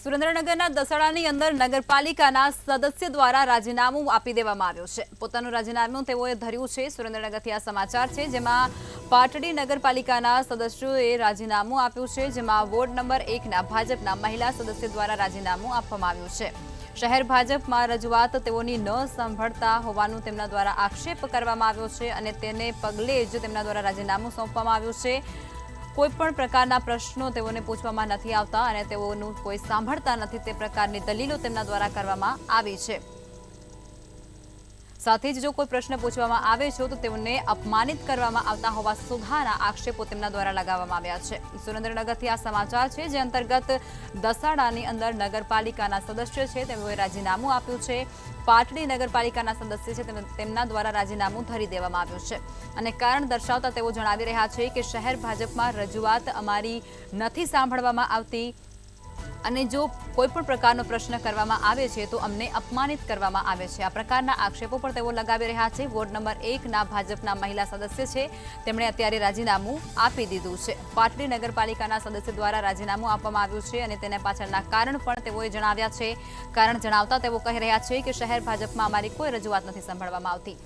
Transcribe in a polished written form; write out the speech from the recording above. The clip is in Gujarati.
સુરેન્દ્રનગરના દસાડાની અંદર નગરપાલિકાના સદસ્ય દ્વારા રાજીનામું આપી દેવામાં આવ્યું છે। પોતાનું રાજીનામું તેઓએ ધર્યું છે। સુરેન્દ્રનગરથી આ સમાચાર છે, જેમાં પાટડી નગરપાલિકાના સદસ્યોએ રાજીનામું આપ્યું છે, જેમાં વોર્ડ નંબર 1ના ભાજપના મહિલા સદસ્ય દ્વારા રાજીનામું આપવામાં આવ્યું છે। શહેર ભાજપમાં રજૂઆત તેઓની ન સાંભળતા હોવાનું તેમના દ્વારા આક્ષેપ કરવામાં આવ્યો છે અને તેને પગલે જ તેમના દ્વારા રાજીનામું સોંપવામાં આવ્યું છે। કોઈપણ પ્રકારના પ્રશ્નો તેઓને પૂછવામાં નથી આવતા અને તેઓનું કોઈ સાંભળતા નથી, તે પ્રકારની દલીલો તેમના દ્વારા કરવામાં આવી છે। સાથે જ જો કોઈ પ્રશ્ન પૂછવામાં આવે છે તો તેઓને અપમાનિત કરવામાં આવતા હોવા સુધાના આક્ષેપો તેમના દ્વારા લગાવવામાં આવ્યા છે। સુરેન્દ્રનગરથી આ સમાચાર છે, જે અંતર્ગત દસાડાની અંદર નગરપાલિકાના સદસ્ય છે તેઓએ રાજીનામું આપ્યું છે। પાટડી નગરપાલિકાના સદસ્ય છે તેમના દ્વારા રાજીનામું ધરી દેવામાં આવ્યું છે અને કારણ દર્શાવતા તેઓ જણાવી રહ્યા છે કે શહેર ભાજપમાં રજૂઆત અમારી નથી સાંભળવામાં આવતી અને જો કોઈપણ પ્રકારનો પ્રશ્ન કરવામાં આવે છે તો અમને અપમાનિત કરવામાં આવે છે। આ પ્રકારના આક્ષેપો પણ તેઓ લગાવી રહ્યા છે। વોર્ડ નંબર 1ના ભાજપના મહિલા સદસ્ય છે, તેમણે અત્યારે રાજીનામું આપી દીધું છે। પાટડી નગરપાલિકાના સદસ્ય દ્વારા રાજીનામું આપવામાં આવ્યું છે અને તેના પાછળના કારણ પણ તેઓએ જણાવ્યા છે। કારણ જણાવતા તેઓ કહી રહ્યા છે કે શહેર ભાજપમાં અમારી કોઈ રજૂઆત નથી સાંભળવામાં આવતી।